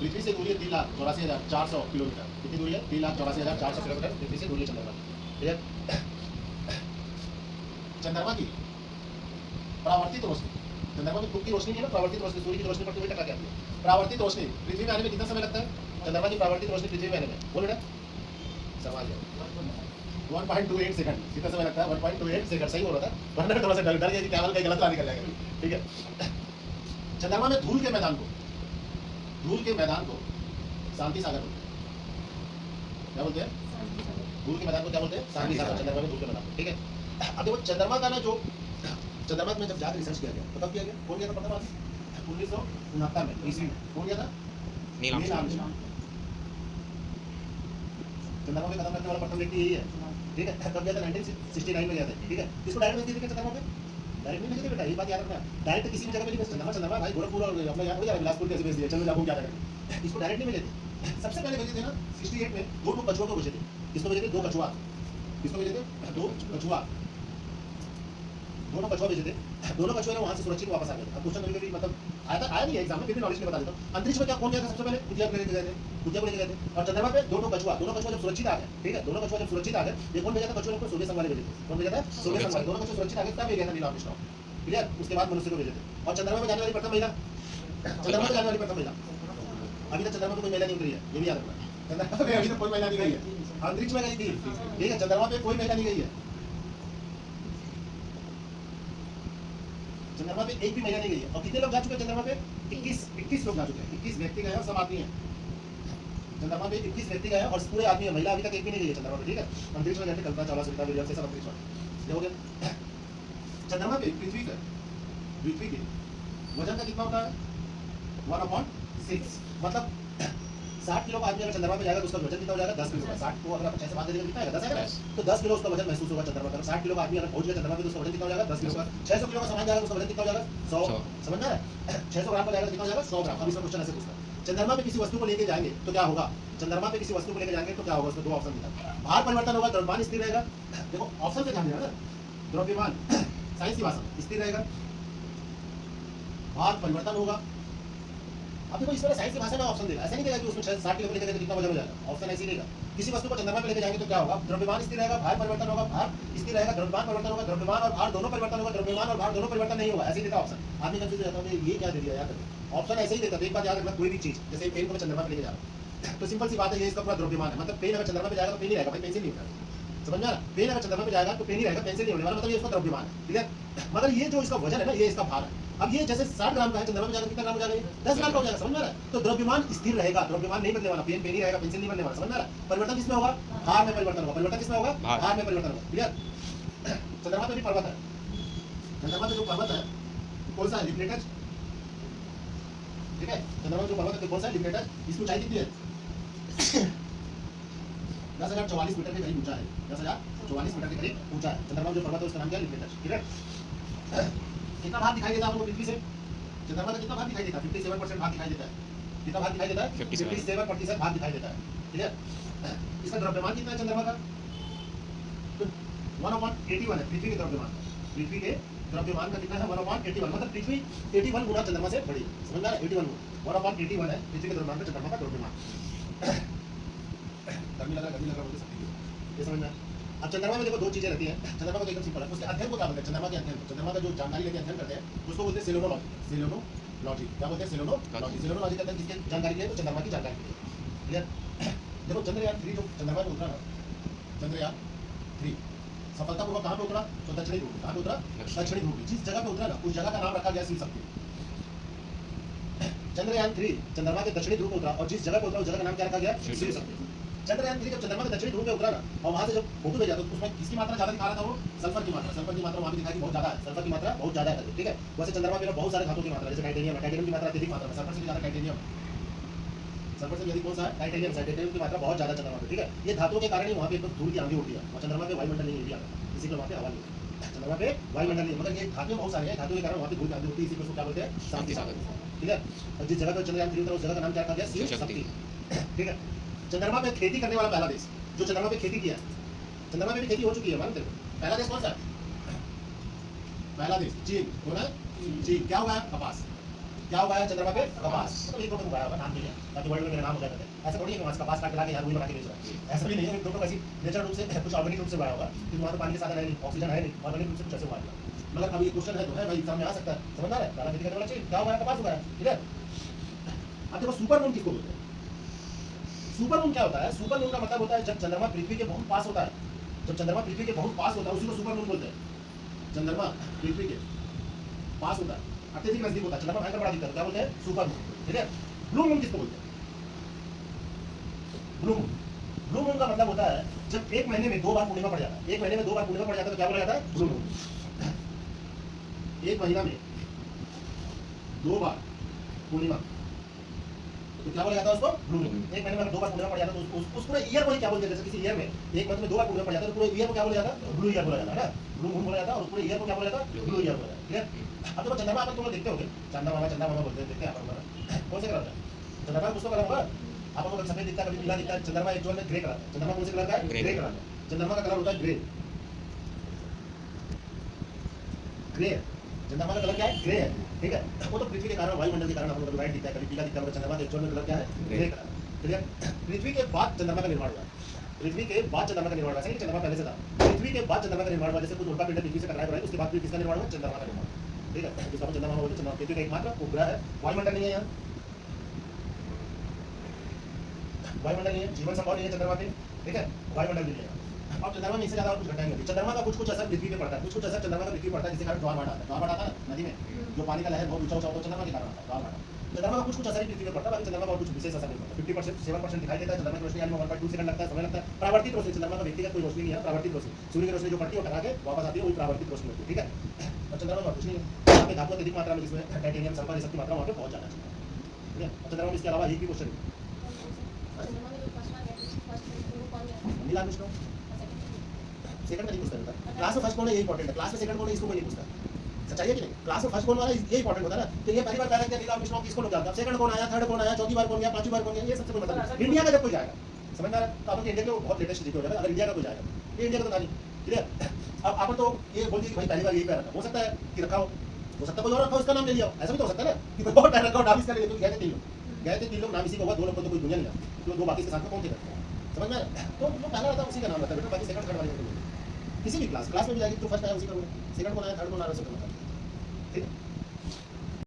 पृथ्वी से दूरी है 3,84,400 किलोमीटर। कितनी दूरी है? 3,84,400 किलोमीटर पृथ्वी से दूरी है चंद्रमा की। क्लियर? चंद्रमा की परावर्तित रोशनी, चंद्रमा की धूप की रोशनी नहीं है ना, परावर्तित रोशनी सूर्य की रोशनी पड़ती हुई टकरा के आती है। परावर्तित रोशनी पृथ्वी में आने में कितना समय लगता है? चंद्रमा की परावर्तित रोशनी पृथ्वी में आने में, बोल बेटा सवाल है 1.28 सेकंड। कितना समय लगता है? 1.28 सेकंड। सही बोल रहा था, वरना थोड़ा सा डर गया कि कैमल कहीं गलत निकल जाएगा। ठीक है। चंद्रमा में धूल के मैदान को, धूल के मैदान को शांति सागर बोलते हैं। क्या बोलते हैं? धूल के मैदान को क्या बोलते हैं? शांति सागर। चंद्रमा में धूल के मैदान को। ठीक है। अब देखो चंद्रमा का ना जो चंद्रमा में जब जाकर रिसर्च किया गया तो कब किया गया? कौन गया था प्रथम आदमी? 1969 में ईस्वी में। कौन गया था? Neil Armstrong. चंद्रमा पे कदम रखने वाला प्रथम व्यक्ति यही है। ठीक है। कब गया था? 1969 में गया था। ठीक है। इसको डायरेक्ट नहीं देखा चंद्रमा पे, डायरेक्ट नहीं भेजे बेटा, ये बात याद रखना। डायरेक्ट किसी भी जगह पे नहीं भेजे। चंद्रमा चंद्रमा भाई गोरखपुर और अपना यहाँ हो गया बिलासपुर कैसे भेज दिया, चलो जाओ क्या करें। इसको डायरेक्ट नहीं भेजे थे। सबसे पहले भेजे थे ना 68 में दो कछुआ को भेजे थे। किसको भेजे थे? दो कछुआ। किसको भेजे थे? दो कछुआ। दोनों कछुआ भेजे थे। दोनों कछुए ने वहां से सुरक्षित वापस आ गए। अब क्वेश्चन कभी मतलब आया नहीं है एग्जाम में, फिर भी नॉलेज में बता देता हूं। अंतरिक्ष में क्या कौन गया था सबसे पहले? कुतिया को लेके गए थे, कुतिया को लेके गए थे। और चंद्रमा पे दोनों कछुआ जब सुरक्षित आ गए। ठीक है। दोनों कछुआ जब सुरक्षित आ गए, ये कौन भेजा था? कछुए को सोवियत संघ वाले भेजे थे। कौन भेजा था? सोवियत संघ वाले। दोनों कछुए सुरक्षित आ गए तब ये गया था नील आर्मस्ट्रांग। क्लियर? उसके बाद मनुष्य को भेजे थे। और चंद्रमा पे जाने वाली प्रथम महिला, चंद्रमा पे जाने वाली प्रथम महिला, अभी तक चंद्रमा पे कोई महिला नहीं उतरी है, ये भी याद रखना। चंद्रमा पे अभी तक कोई महिला नहीं गई है। अंतरिक्ष में गई थी, ठीक है, चंद्रमा पे कोई महिला नहीं गई है। चंद्रमा पे एक भी महिला नहीं गई है। और कितने लोग जा चुके हैं चंद्रमा पे? 21 लोग जा चुके हैं। 21 व्यक्ति गए हैं और सब आदमी हैं। चंद्रमा पे 21 व्यक्ति गए हैं और पूरे आदमी है, महिला अभी तक एक भी नहीं गई है चंद्रमा पे। ठीक है। अंतरिक्ष में जाके कल्पना चावला, सुनीता विलियम्स से सब अंतरिक्ष में। ये हो गया। चंद्रमा पे पृथ्वी के वजन का कितना होता है? 1/6। मतलब 60 किलो का आदमी अगर चंद्रमा पे जाएगा तो उसका वजन कितना हो जाएगा? 10 किलो का। 60 को अगर आप 6 से भाग देंगे कितना आएगा? 10 आएगा। तो 10 किलो उसका वजन महसूस होगा चंद्रमा पर। 60 किलो का आदमी अगर पहुंच गया चंद्रमा पे तो उसका वजन कितना हो जाएगा? 10 किलो का। 600 किलो का सामान जाएगा तो उसका वजन कितना हो जाएगा? 100। समझ में आ रहा है? 600 ग्राम का जाएगा तो कितना हो जाएगा? 100 ग्राम। अब इसका क्वेश्चन ऐसे पूछता है, चंद्रमा पे किसी वस्तु को लेके जाएंगे तो क्या होगा? चंद्रमा पे किसी वस्तु को लेके जाएंगे तो क्या होगा? उसमें दो ऑप्शन दिया है। भार परिवर्तन होगा, द्रव्यमान स्थिर रहेगा। देखो ऑप्शन पे ध्यान देना ना, द्रव्यमान साइंस की भाषा स्थिर रहेगा, भार परिवर्तन होगा। अब देखो इस तरह साइंस की भाषा में ऑप्शन देगा, ऐसा नहीं देगा कि उसमें 60 किलो लेके गए तो कितना वजन हो जाएगा। ऑप्शन ऐसे ही देगा, किसी वस्तु को चंद्रमा पे लेके जाएंगे तो क्या होगा? द्रव्यमान स्थिर रहेगा, भार परिवर्तन होगा, भार स्थिर रहेगा, द्रव्यमान परिवर्तन होगा, द्रव्यमान और भार दोनों परिवर्तन होगा, द्रव्यमान और भार दोनों परिवर्तन नहीं होगा। ऐसे ही देता ऑप्शन। आदमी कंफ्यूज हो जाता है, ये क्या दे दिया यार। ऑप्शन ऐसे ही देता है। एक बात याद रखना, कोई भी चीज जैसे पेन को मैं चंद्रमा पे लेके जा रहा हूँ तो सिंपल सी बात है, ये इसका पूरा द्रव्यमान है। मतलब पेन अगर चंद्रमा पे जाएगा तो पेन ही रहेगा भाई, पेंसिल नहीं होगा। समझ में आ रहा? पेन अगर चंद्रमा पे जाएगा तो पेन ही रहेगा, पेंसिल नहीं होने वाला। मतलब ये इसका द्रव्यमान है। ठीक है। मगर ये जो इसका वजन है ना, ये इसका भार है। अब ये जैसे 60 ग्राम का है, चंद्रमा पे जाकर कितना ग्राम हो जाएगा? 10 ग्राम का हो जाएगा। समझ में आ रहा है? तो द्रव्यमान स्थिर रहेगा, द्रव्यमान नहीं बदलने वाला। पेन पेन ही रहेगा, पेंसिल नहीं बदलने वाला। समझ में आ रहा है? परिवर्तन किसमें होगा? भार में परिवर्तन होगा। परिवर्तन किसमें होगा? भार में परिवर्तन होगा। क्लियर? चंद्रमा पे भी पर्वत है। चंद्रमा पे जो पर्वत है कौन सा है? यूफ्रेटिस। ठीक है। चंद्रमा जो पर्वत है कौन सा है? यूफ्रेटिस। इसकी ऊंचाई कितनी है? 10,044 मीटर के करीब ऊंचा है। 10,044 मीटर के करीब ऊंचा है चंद्रमा जो पर्वत है, उसका नाम क्या है? यूफ्रेटिस। ठीक है। कितना भाग दिखाई देता है आपको पृथ्वी से? चंद्रमा का कितना भाग दिखाई देता है? 57% भाग दिखाई देता है। कितना भाग दिखाई देता है? 57% भाग दिखाई देता है। क्लियर? इसका द्रव्यमान कितना है चंद्रमा का? 1/81 है पृथ्वी के द्रव्यमान। पृथ्वी के द्रव्यमान का कितना है? 1/81। मतलब पृथ्वी 81 गुना चंद्रमा से बड़ी है। समझ में आ रहा है? 81 1/81 है पृथ्वी के द्रव्यमान का चंद्रमा का द्रव्यमान। गर्मी लग रहा बोलते सकती है, ये समझ में। अब चंद्रमा में देखो दो चीजें रहती हैं। चंद्रमा को एकदम सिंपल है, उसके अध्ययन को क्या बोलते हैं? चंद्रमा के अध्ययन को, चंद्रमा का जो जानकारी लेके अध्ययन करते हैं उसको बोलते हैं सेलेनोलॉजी। सेलेनोलॉजी क्या बोलते हैं? सेलेनोलॉजी। सेलेनोलॉजी का अध्ययन किसकी जानकारी के लिए? तो चंद्रमा की जानकारी के लिए। क्लियर? देखो चंद्रयान 3 जो चंद्रमा पे उतरा ना, चंद्रयान 3 सफलतापूर्वक कहाँ पे उतरा? तो दक्षिणी ध्रुव। कहाँ पे उतरा? दक्षिणी ध्रुव। जिस जगह पे उतरा ना, उस जगह का नाम रखा गया शिव शक्ति। चंद्रयान 3 चंद्रमा के दक्षिणी ध्रुव पे उतरा और जिस जगह पे उतरा उस जगह का नाम क्या रखा गया? शिव शक्ति। चंद्रयान 3 जब चंद्रमा के दक्षिणी ध्रुव पे उतरा ना और वहां से जब फोटो भेजा तो उसमें किसकी मात्रा ज्यादा दिखा रहा था? वो सल्फर की मात्रा। सल्फर की मात्रा वहां भी दिखाई बहुत ज्यादा है। सल्फर की मात्रा बहुत ज्यादा है। ठीक है। वैसे चंद्रमा पे बहुत सारे धातुओं की मात्रा, जैसे टाइटेनियम है, टाइटेनियम की मात्रा अधिक मात्रा में, सल्फर से ज्यादा टाइटेनियम। सल्फर से अधिक कौन सा है? टाइटेनियम। टाइटेनियम की मात्रा बहुत ज्यादा चंद्रमा पे। ठीक है। ये धातुओं के कारण ही वहां पे एकदम धूल की आंधी उड़ती है और चंद्रमा पे वायुमंडल नहीं है, इसी के वहां पे हवा नहीं। चंद्रमा पे वायुमंडल नहीं, मगर ये धातुएं बहुत सारी है, धातुओं के कारण वहां पे धूल की आंधी उड़ती है। इसी को क्या बोलते हैं? शांति सागर। ठीक है। और जिस जगह पे चंद्रयान 3 उतरा उस जगह का नाम क्या रखा गया? शिव शक्ति। ठीक है। चंद्रमा पे खेती करने वाला पहला देश जो चंद्रमा पे खेती किया, चंद्रमा पे भी खेती हो चुकी है मानते हो? पहला देश कौन सा है? पहला देश चीन। कौन है? चीन। क्या हुआ है? कपास। क्या उगाया चंद्रमा पे? कपास। मतलब एक दो उगाया होगा नाम के लिए, ताकि वर्ल्ड में मेरा नाम हो जाए। ऐसा थोड़ी है कि वहाँ से कपास काट के लाके यहाँ रुई बना के बेच रहा है, ऐसा भी नहीं है। दो तो ऐसी नेचुरल रूप से कुछ ऑर्गेनिक रूप से उगाया होगा, क्योंकि वहाँ तो पानी के साधन है नहीं, ऑक्सीजन है नहीं, ऑर्गेनिक रूप से कुछ ऐसे उगाया। मगर अब ये क्वेश्चन है तो है भाई, एग्जाम में आ सकता है, समझ आ रहा है? दाना खेती करने वाला चाहिए, क्या उगाया? कपास उगाया, ठीक है। अब देखो सुपर मून किसको बोलते हैं? सुपर मून क्या होता है? सुपर मून का मतलब होता है जब चंद्रमा पृथ्वी के बहुत पास होता है, जब चंद्रमा पृथ्वी के बहुत पास होता है उसी को सुपर मून बोलते हैं। चंद्रमा पृथ्वी के पास होता है, अत्यधिक नजदीक होता है, चंद्रमा भयंकर बड़ा दिखता है, क्या बोलते हैं? सुपर मून, ठीक है। ब्लू मून किसको बोलते हैं? ब्लू मून, ब्लू मून का मतलब होता है जब एक महीने में 2 बार पूर्णिमा पड़ जाता है, एक महीने में 2 बार पूर्णिमा पड़ जाता है तो क्या बोला जाता है? Blue moon. एक महीना में 2 बार पूर्णिमा तो क्या बोला जाता है उसको? Blue moon. एक महीने में 2 बार पूर्णिमा पड़ जाता है तो उस पूरे ईयर को ही क्या बोलते हैं? जैसे किसी ईयर में एक मंथ में 2 बार पूर्णिमा पड़ जाता है तो पूरे ईयर को क्या बोला जाता है? ब्लू ईयर बोला जाता है ना, ब्लू मून बोला जाता है। और पूरे ईयर को क्या बोला जाता है? ब्लू ईयर बोला जाता है, ठीक है। अब देखो चंद्रमा अपन तुम लोग देखते होगे, चंदा मामा बोलते हैं, देखते हैं आप कौन से कलर का है चंद्रमा? कुछ तो कलर होगा, आप लोग सफेद दिखता है, कभी पीला दिखता है। चंद्रमा एक्चुअल में ग्रे कलर है। चंद्रमा कौन से कलर का है? ग्रे कलर का। चंद्रमा का कलर होता है ग्रे, ग्रे। चंद्रमा का कलर क्या है? ग्रे है, ठीक है। वो तो पृथ्वी के कारण, वायुमंडल के कारण हम लोग व्हाइट दिखता है, कभी पीला दिखता है। चंद्रमा का एक्चुअल में कलर क्या है? ग्रे कलर, ठीक है। पृथ्वी के बाद चंद्रमा का निर्माण हुआ, पृथ्वी के बाद चंद्रमा का निर्माण हुआ। सही, चंद्रमा पहले से था, पृथ्वी के बाद चंद्रमा का निर्माण हुआ। जैसे कुछ उल्का पिंड पृथ्वी से टकराया है, उसके बाद फिर किसका निर्माण हुआ? चंद्रमा का निर्माण, ठीक है। जिसका चंद्रमा बोलते हैं। चंद्रमा पृथ्वी का एकमात्र उपग्रह है, वायुमंडल नहीं है यहाँ, वायुमंडल नहीं है, जीवन संभव नहीं है चंद्रमा पे, ठीक है। वायुमंडल नहीं है। अब चंद्रमा में इससे ज्यादा कुछ घटना नहीं होती। चंद्रमा का कुछ असर पृथ्वी पे पड़ता है, कुछ असर चंद्रमा का पृथ्वी पड़ता है, जिसके कारण ज्वार भाटा आता है। ज्वार भाटा आता है नदी में, जो पानी का लहर बहुत ऊंचा ऊंचा होता है, चंद्रमा के कारण आता है ज्वार भाटा। चंद्रमा का कुछ असर ही पृथ्वी पे पड़ता है, बाकी चंद्रमा का कुछ विशेष असर नहीं पड़ता। 50% 7% दिखाई देता है चंद्रमा की रोशनी आने में 1.2 सेकंड लगता है, समय लगता है। परावर्तित रोशनी, चंद्रमा का व्यक्तिगत कोई रोशनी नहीं है, परावर्तित रोशनी, सूर्य की रोशनी जो पड़ती है वो टकरा के वापस आती है, वही परावर्तित रोशनी होती है, ठीक है। और चंद्रमा में कुछ नहीं है, यहाँ पे धातु अधिक मात्रा में, जिसमें टाइटेनियम सल्फर ये सब की मात्रा वहाँ पे पहुंच जाना चाहिए, ठीक है। और चंद्रमा में इसके अलावा एक भी क्वेश्चन नीला कृष्ण सेकंड में नहीं पूछता रहता। क्लास में फर्स्ट कौन है ये इंपॉर्टेंट है, क्लास में सेकंड कौन है इसको कोई नहीं पूछता। सच्चाई है कि नहीं? क्लास में फर्स्ट कौन वाला ये इंपॉर्टेंट होता है ना। तो ये पहली बार पहले क्या नीला कृष्ण किसको लोग जानते हैं, सेकंड कौन आया, थर्ड कौन आया, चौथी बार कौन गया, पांचवी बार कौन गया, ये सबसे कोई मतलब। इंडिया का जब कोई जाएगा, समझ में आ रहा है? तो अपन इंडिया के बहुत लेटेस्ट चीज हो जाएगा। अगर इंडिया का कोई जाएगा, ये इंडिया का तो नहीं, क्लियर। अब अपन तो ये बोल दिए कि भाई पहली बार यही पैर रखा, हो सकता है कि रखा हो सकता है कोई और रखा हो, उसका नाम ले लिया, ऐसा भी तो हो सकता है ना कि कोई और पैर रखा हो, नाम इसका ले लिया। तो गए थे 3 लोग, नाम इसी का हुआ, 2 लोग को तो कोई दुनिया नहीं था, तो 2 बाकी के साथ में कौन थे? समझ में आ रहा है? तो जो पहला रहता है उसी का नाम रहता है बेटा, बाकी सेकंड थर्ड वाले किसी भी क्लास में भी जाएगी तो फर्स्ट आया उसी का, सेकंड कौन आया, थर्ड कौन आ रहा है, सब ठीक है।